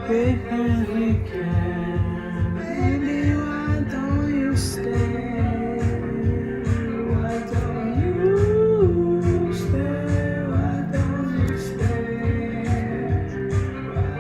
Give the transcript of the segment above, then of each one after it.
Because we can. Baby, why don't you stay? Why don't you stay? Why don't you stay? Why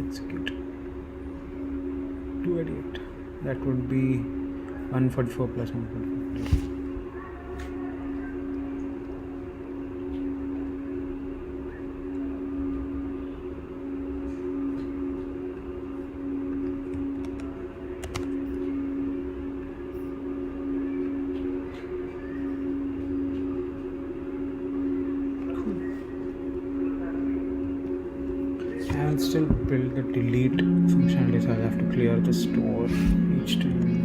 execute. 288. That would be 144 plus 144. I'll still build the delete functionality, so I'll have to clear the store each time.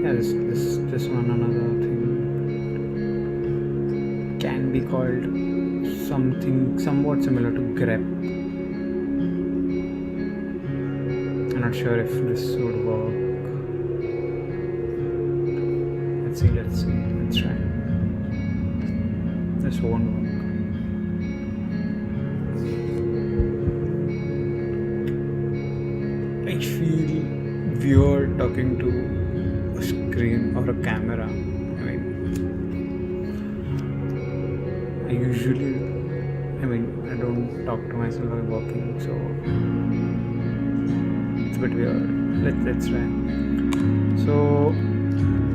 Yeah, this one, another thing can be called something somewhat similar to grep. I'm not sure if this would work. Let's see, let's try. This won't work. I feel weird talking to a screen or a camera. I mean, I don't talk to myself while walking, so it's a bit weird. Let's try. So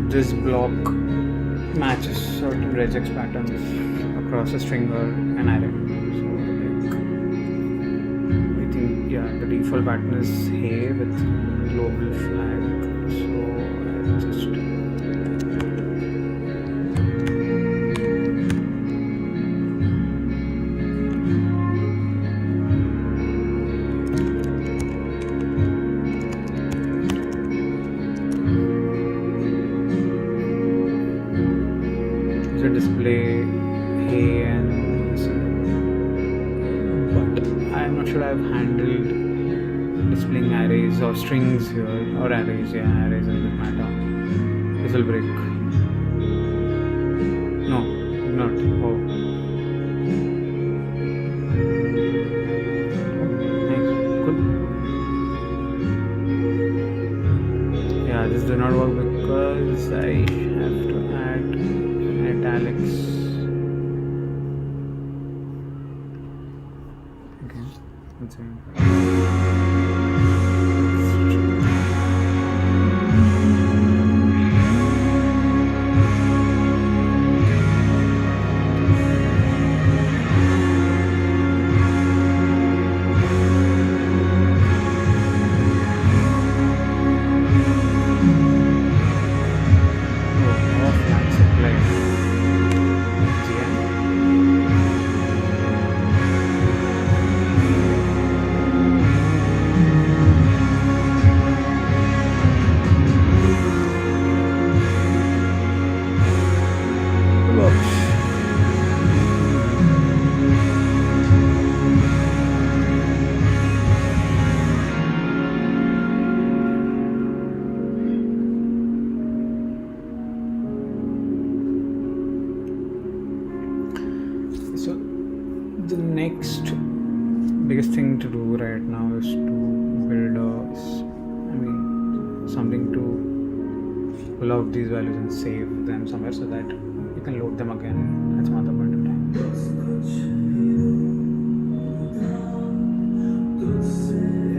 this block matches certain regex patterns across a string or an array. The default pattern is hey with global flag, so I'll just display hey and but I'm not sure I've handled displaying arrays or strings here, or arrays in this matter. This will break. No, not. Oh. Nice. Good. Yeah, this did not work because I have to add italics. Okay, let's see. So the next biggest thing to do right now is to build something to pull out these values and save them somewhere so that you can load them again at some other point of time.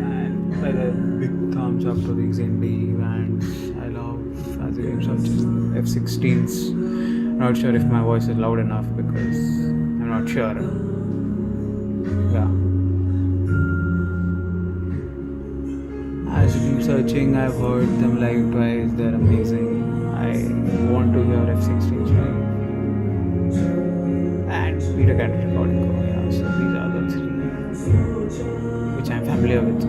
And by the big thumbs up to the XND, and I love as a game such as F16s. Not sure if my voice is loud enough because I'm not sure. Yeah. As researching, I've heard them live twice. They're amazing. I want to hear F16s live. And Peter Candid recording. Yeah, so these are the three which I'm familiar with.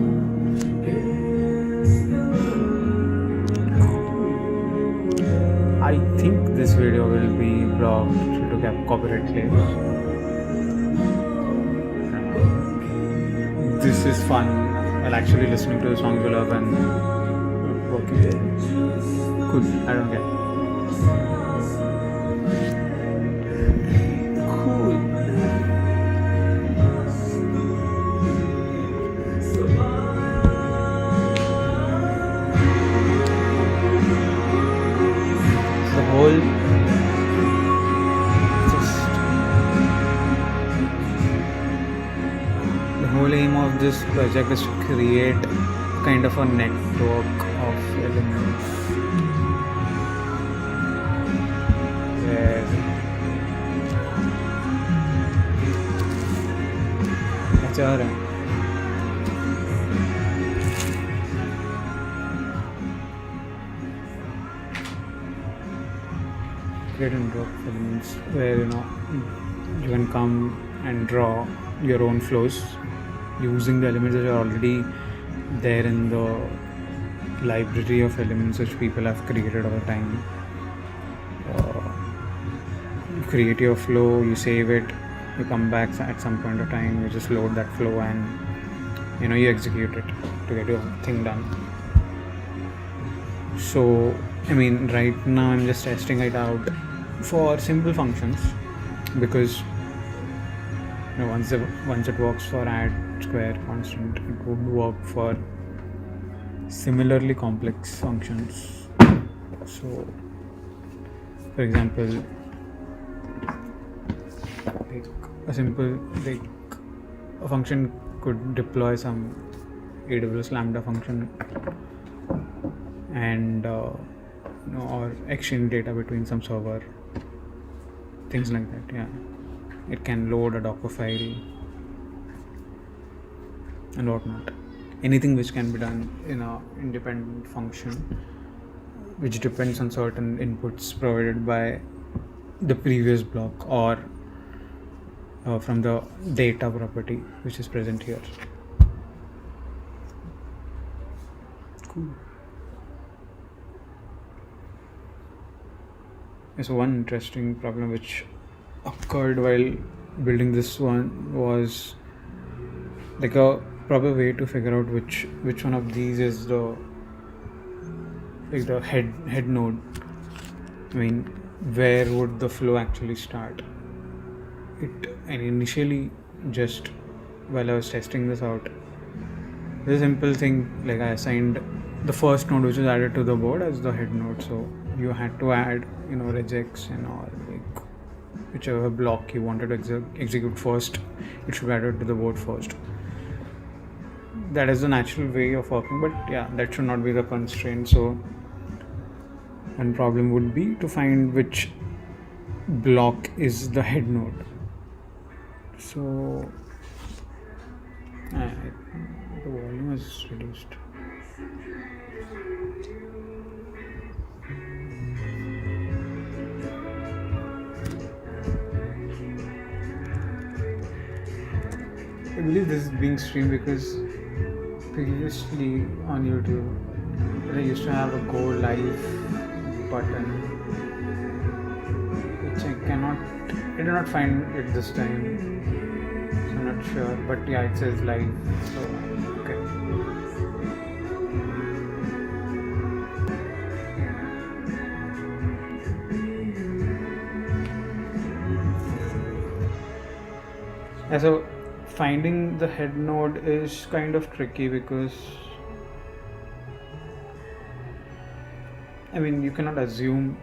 I think this video will be blocked to get copyright claims. This is fun. While actually listening to the songs you love and working with. Good. I don't get it. Cool. The whole just this project is to create kind of a network of elements where अच्छा रहा है. Create a network of elements where you can come and draw your own flows using the elements that are already there in the library of elements which people have created over time. You create your flow, you save it, you come back at some point of time, you just load that flow and you execute it to get your thing done. So right now I'm just testing it out for simple functions because once it works for add, square, constant, it would work for similarly complex functions. So for example, a function could deploy some AWS Lambda function and or exchange data between some server, things like that. Yeah, it can load a Docker file and whatnot. Anything which can be done in a independent function which depends on certain inputs provided by the previous block or from the data property which is present here. Cool. So one interesting problem which occurred while building this one was like a proper way to figure out which one of these is the head node. Where would the flow actually start? And initially, just while I was testing this out, there's a simple thing, like I assigned the first node which was added to the board as the head node. So you had to add regex and all, like whichever block you wanted to execute first, it should be added to the board first. That is the natural way of working, but yeah, that should not be the constraint. So one problem would be to find which block is the head node. So the volume is reduced. I believe this is being streamed because previously on YouTube I used to have a go live button which I did not find it this time, so I'm not sure, but yeah, it says live, so okay. Yeah, so finding the head node is kind of tricky because you cannot assume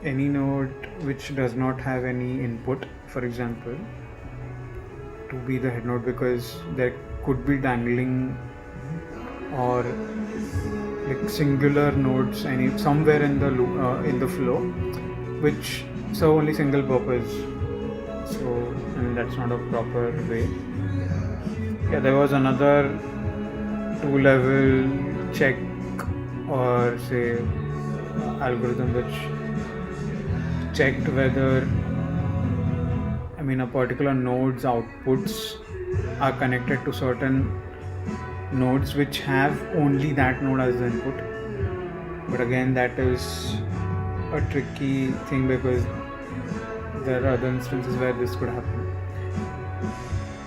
any node which does not have any input, for example, to be the head node, because there could be dangling or like singular nodes somewhere in the flow which serve only single purpose. So that's not a proper way. Yeah, there was another 2-level check or say algorithm which checked whether a particular node's outputs are connected to certain nodes which have only that node as the input. But again, that is a tricky thing because there are other instances where this could happen.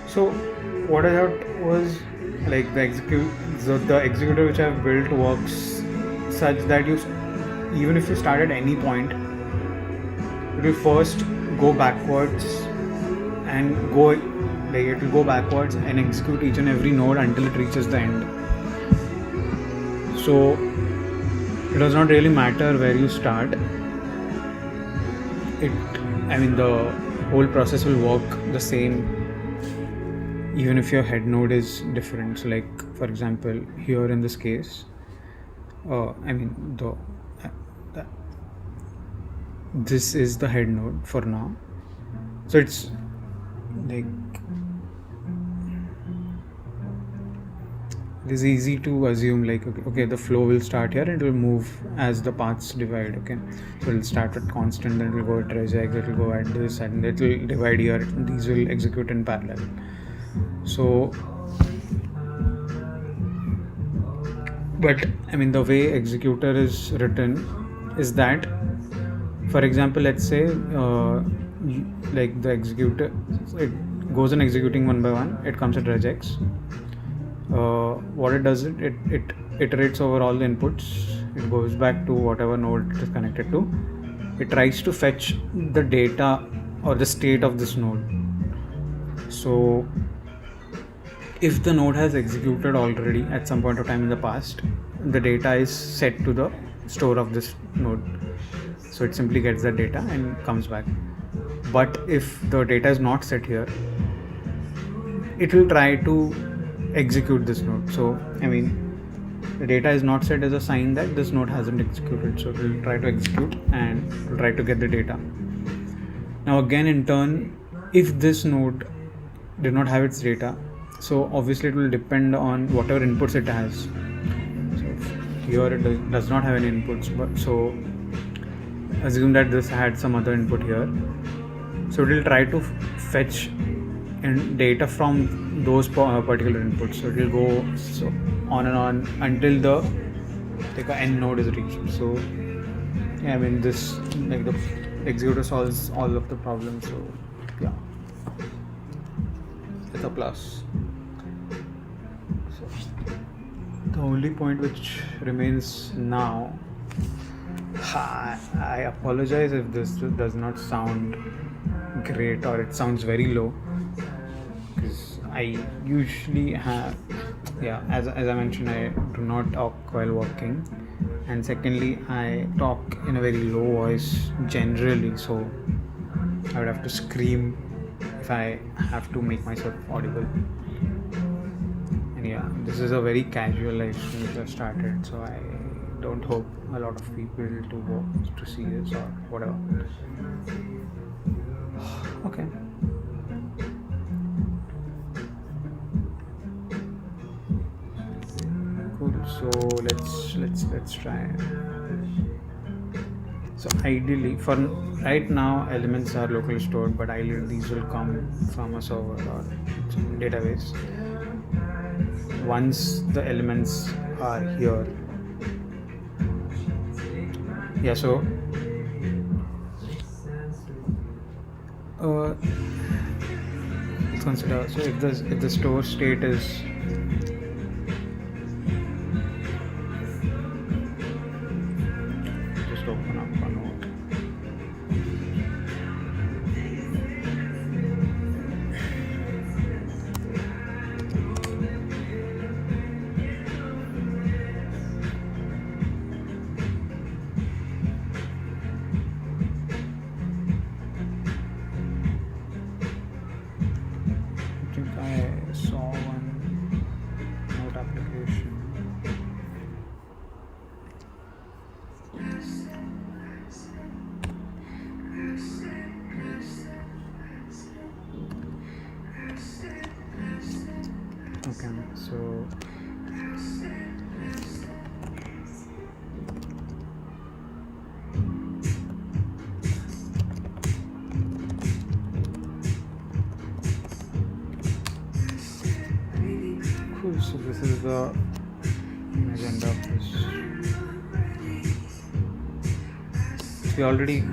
So what I thought was like the executor which I've built works such that even if you start at any point, it will first go backwards and it will go backwards and execute each and every node until it reaches the end. So it does not really matter where you start. The whole process will work the same even if your head node is different. So like for example here in this case, this is the head node for now, so it's like it is easy to assume like okay the flow will start here and it will move as the paths divide. Okay, so it will start at constant, then it will go at regex, it will go at this, and it will divide here. These will execute in parallel. So but the way executor is written is that, for example, let's say like the executor, it goes on executing one by one, it comes at regex. What it does, it iterates over all the inputs, it goes back to whatever node it is connected to, it tries to fetch the data or the state of this node. So if the node has executed already at some point of time in the past, the data is set to the store of this node, so it simply gets that data and comes back. But if the data is not set here, it will try to execute this node. So the data is not set as a sign that this node hasn't executed, so it will try to execute and it will try to get the data. Now again, in turn, if this node did not have its data, so obviously it will depend on whatever inputs it has. So here it does not have any inputs, but so assume that this had some other input here, so it will try to fetch data from those particular inputs. So it will go on and on until the n node is reached. So this like the executor solves all of the problems. So yeah, it's a plus. So the only point which remains now, I apologize if this does not sound great or it sounds very low, because I usually have, as I mentioned, I do not talk while working, and secondly I talk in a very low voice generally, so I would have to scream if I have to make myself audible. And this is a very casual live stream which I've started, so I don't hope a lot of people to see this or whatever. Okay. Cool. So let's try. So ideally, for right now, elements are locally stored, but ideally these will come from a server or some database. Once the elements are here, so let's consider. So if the store state is just open up a node. I saw one node application. Okay, so cool. So this is the agenda of this. We already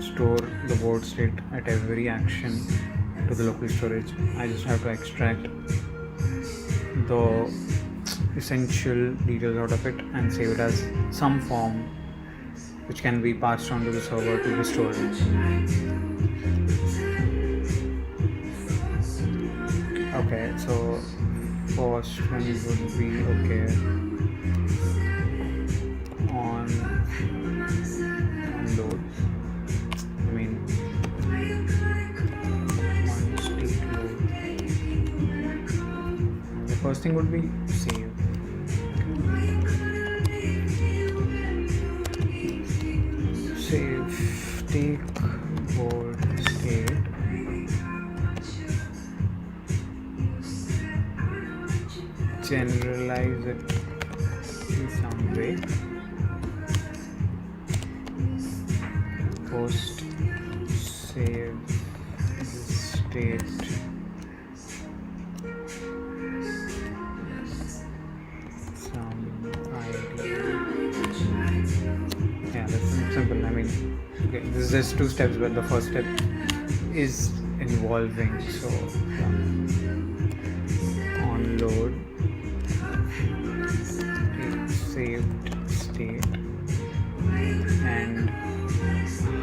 store the board state at every action to the local storage. I just have to extract the essential details out of it and save it as some form which can be passed on to the server to be stored. Okay, so first one would be on load. One state load. first thing would be save. Save, take board state, generalize it in some way, post save the state some ID. Yeah, that's simple. I mean, okay, this is just 2 steps, but the first step is involving. So on load saved state and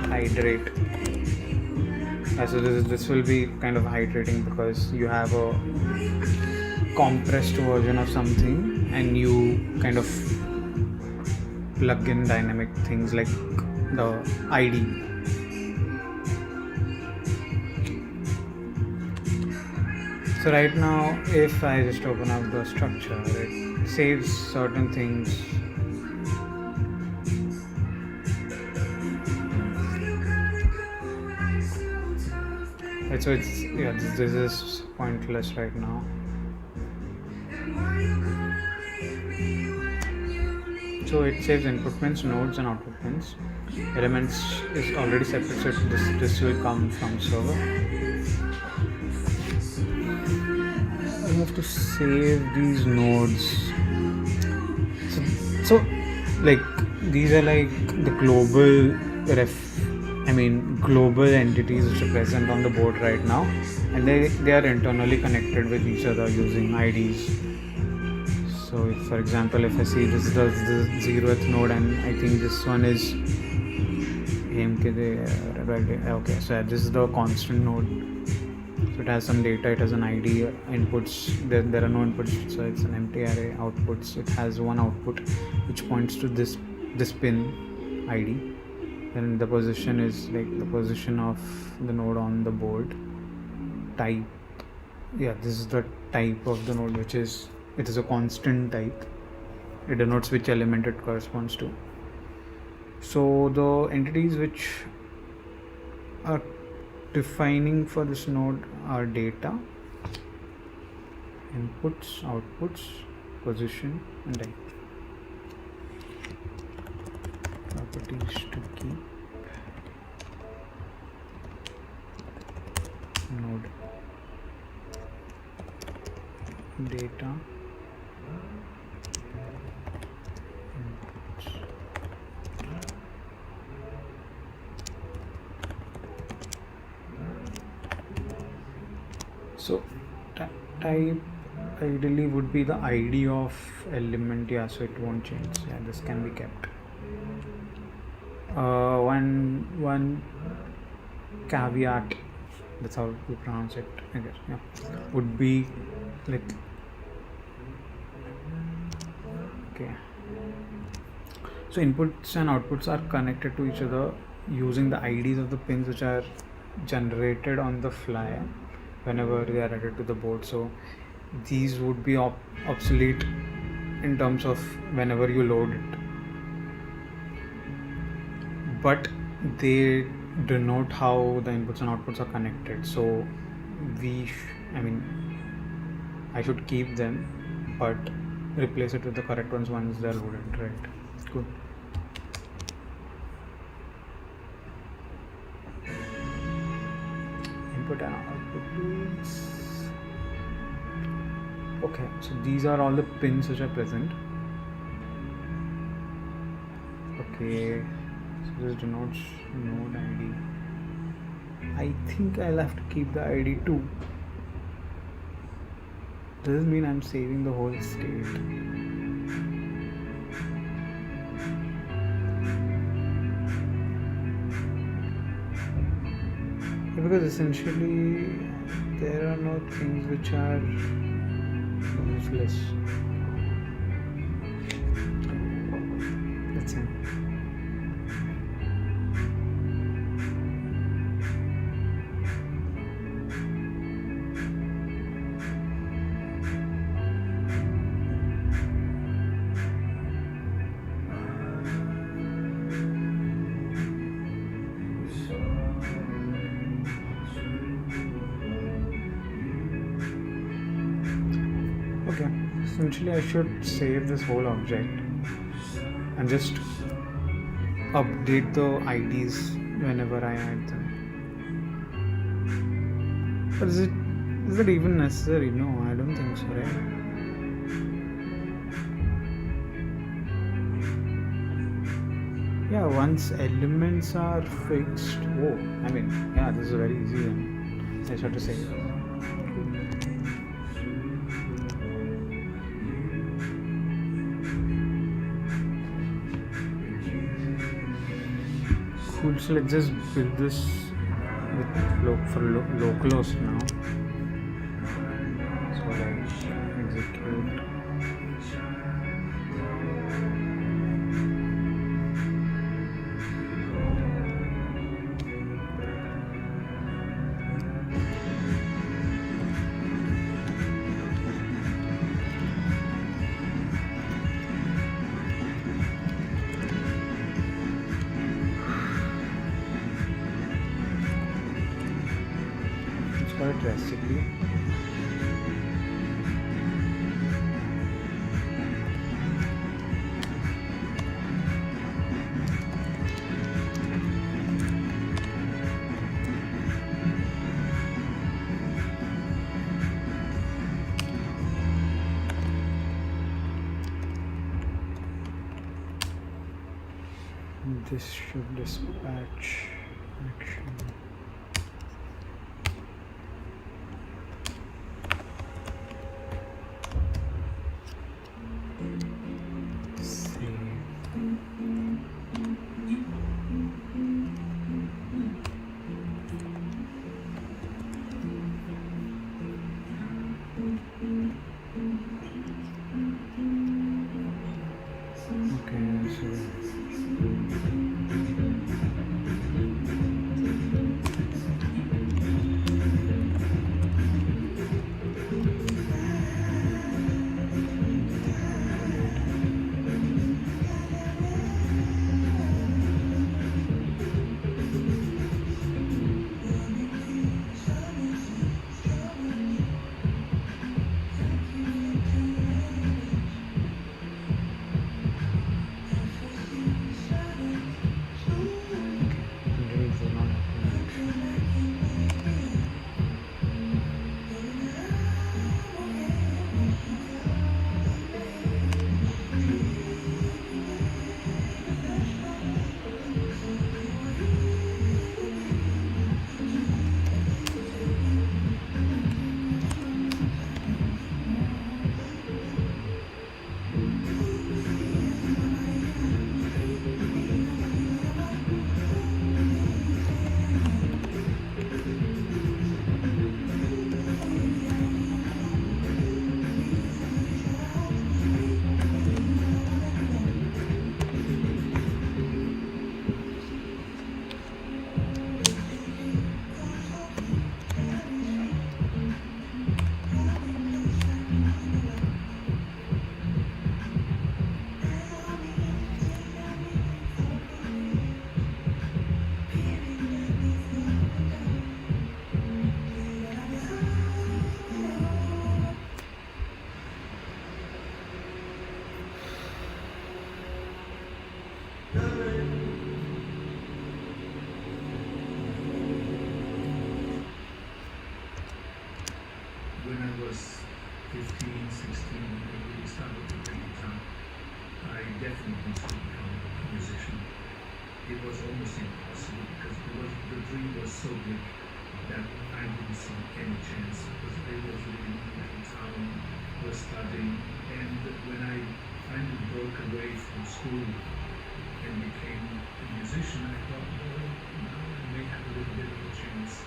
hydrate. So this will be kind of hydrating because you have a compressed version of something and you kind of plug in dynamic things like the ID. So right now, if I just open up the structure, it saves certain things. Right, so it's this is pointless right now. So it saves input pins, nodes and output pins. Elements is already separate, so this will come from server. I have to save these nodes. So like these are like the global global entities which are present on the board right now, and they are internally connected with each other using IDs. So if, for example, if I see this is the 0th node and I think this one is okay, so this is the constant node. So it has some data, it has an ID, inputs, there are no inputs, so it's an empty array. Outputs, it has one output which points to this pin ID. Then the position is like the position of the node on the board. Type, this is the type of the node, which is, it is a constant type. It denotes which element it corresponds to. So the entities which are defining for this node are data, inputs, outputs, position and type. Properties to keep node data inputs. So type ideally would be the ID of element, so it won't change. This can be kept. One caveat, that's how we pronounce it, I guess, would be like, okay, so inputs and outputs are connected to each other using the IDs of the pins which are generated on the fly whenever they are added to the board. So these would be obsolete in terms of whenever you load it, but they denote how the inputs and outputs are connected. So I should keep them but replace it with the correct ones once they're loaded, right? Good. Input and output pins. Okay, so these are all the pins which are present. Okay, so this denotes node ID. I think I'll have to keep the ID too. Doesn't mean I'm saving the whole state. Because essentially there are no things which are useless. That's it. Okay, essentially, I should save this whole object and just update the IDs whenever I add them. But is it even necessary? No, I don't think so, right? Yeah, once elements are fixed. Oh, I mean, yeah, this is very easy then. I just have to say. Cool, so let's just build this with localhost now. So like execute. Let's call it recipe. This should dispatch action. Save. Okay, so when I was 15, 16, when I really started to play guitar, I definitely wanted to become a musician. It was almost impossible because the dream was so big that I didn't see any chance because I was living in town, was studying, and when I finally broke away from school and became a musician, I thought, well, now I may have a little bit of a chance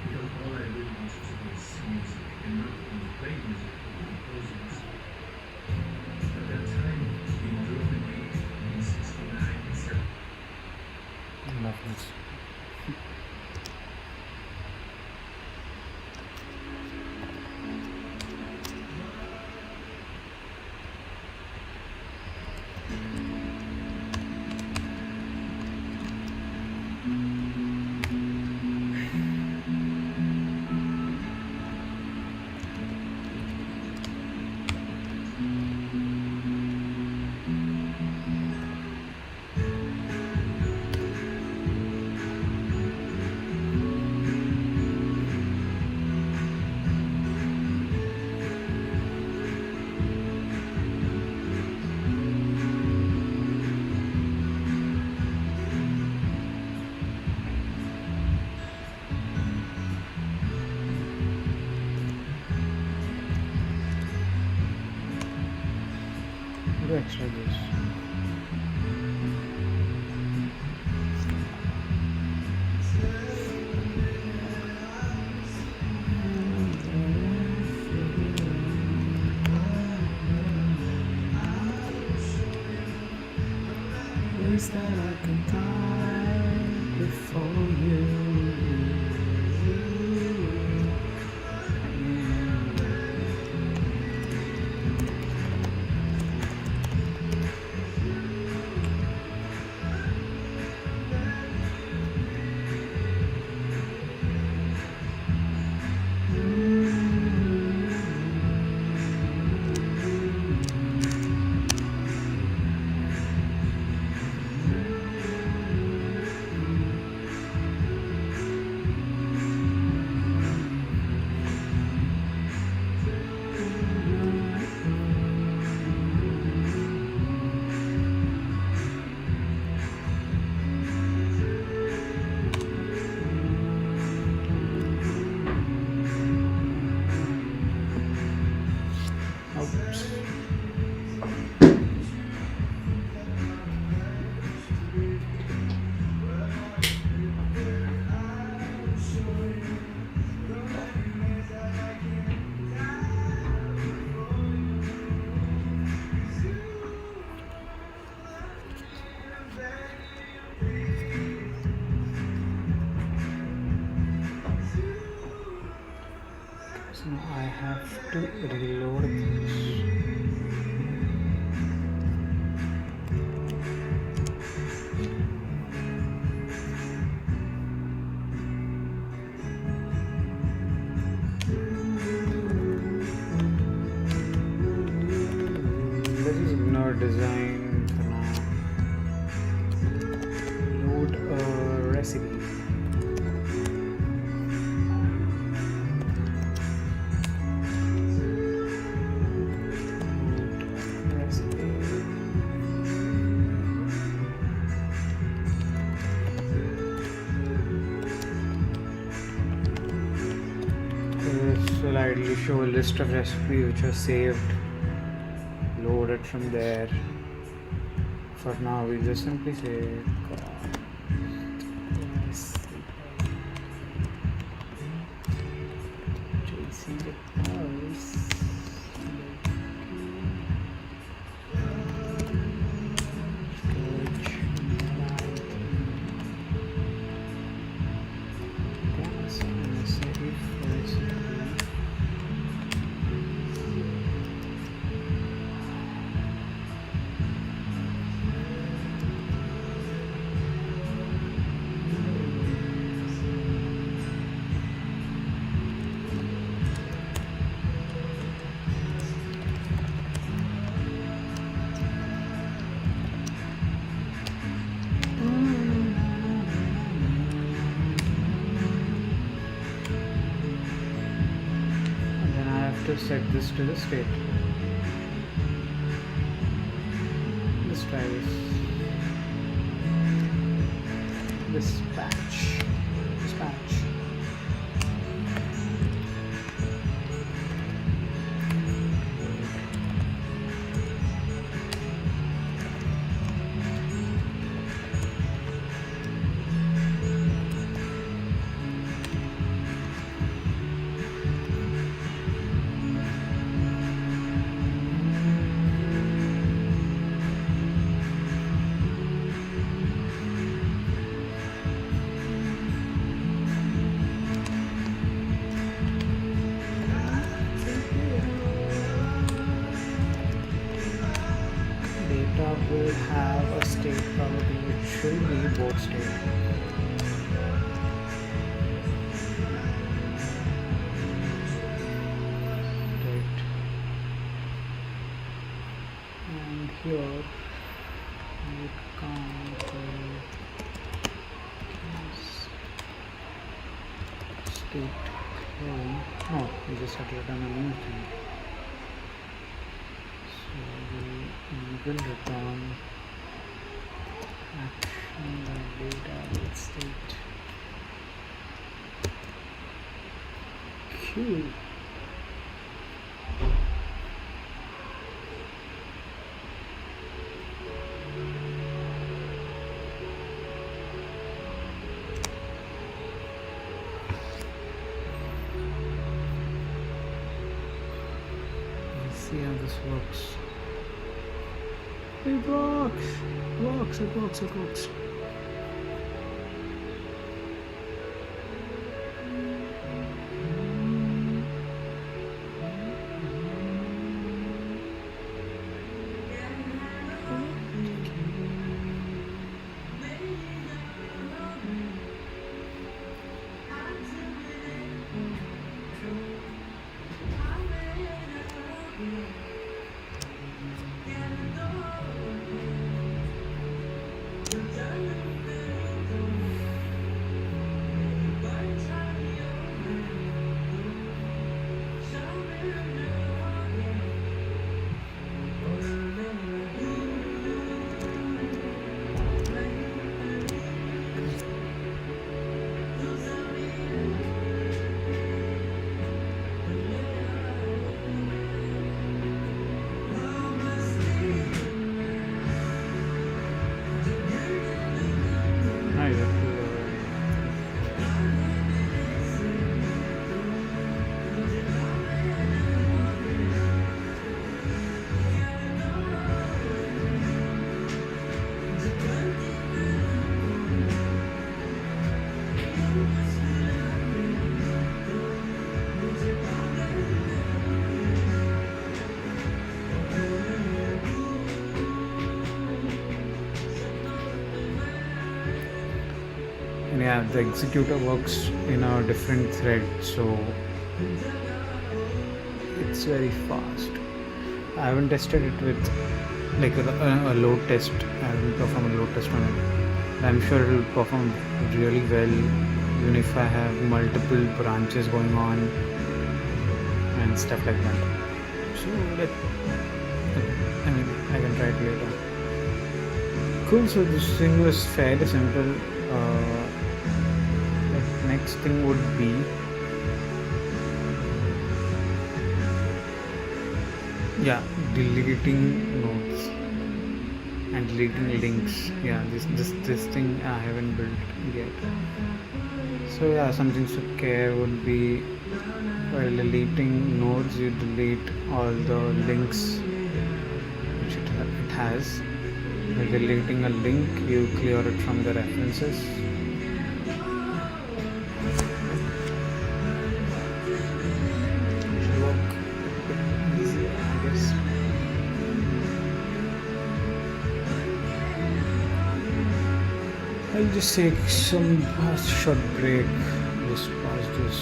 because all I really wanted to do was music and not only play music but compose music. At that time, in Germany, in 69, it's a Lovely. do extra juice. Is that I can die before you? Oops. So now I have to reload this. Let's just ignore design for now. Load a recipe. This will ideally show a list of recipes which are saved. Load it from there. For now, we just simply say to set this to the state. Let's try this. Dispatch. Will have a state probably which should be both state. Right. And here we count state clone. No, we just have to return a new thing. We will return action data with state Q. see how this works. It works. It works. Nice. And yeah, the executor works in a different thread, so it's very fast. I haven't tested it with like a load test. I haven't performed a load test on it. I'm sure it will perform really well even if I have multiple branches going on and stuff like that. So I can try it later. Cool. So this thing was fairly simple. The next thing would be deleting nodes and deleting links. This thing I haven't built yet. So some things to care would be while deleting nodes, you delete all the links which it has. While deleting a link, you clear it from the references. Should work a bit easier, I guess. I'll just take some short break. Just pause this.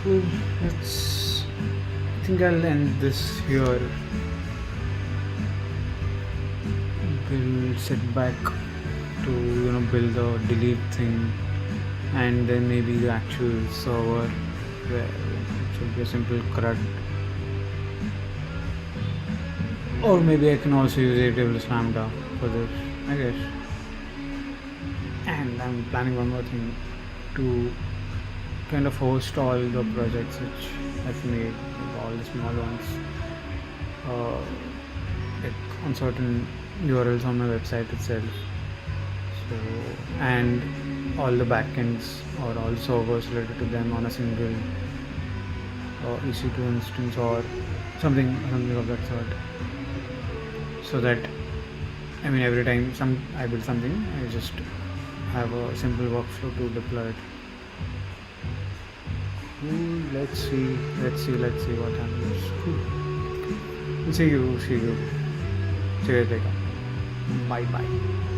Cool. I think I'll end this here. We'll sit back to build the delete thing, and then maybe the actual server where it should be a simple CRUD. Or maybe I can also use AWS Lambda for this, I guess. And I'm planning one more thing to kind of host all the projects which I've made, all the small ones, like on certain URLs on my website itself. So, and all the backends or all servers related to them on a single EC2 instance or something of that sort. So that every time I build something, I just have a simple workflow to deploy it. Let's see what happens. Cool. See you later. Bye.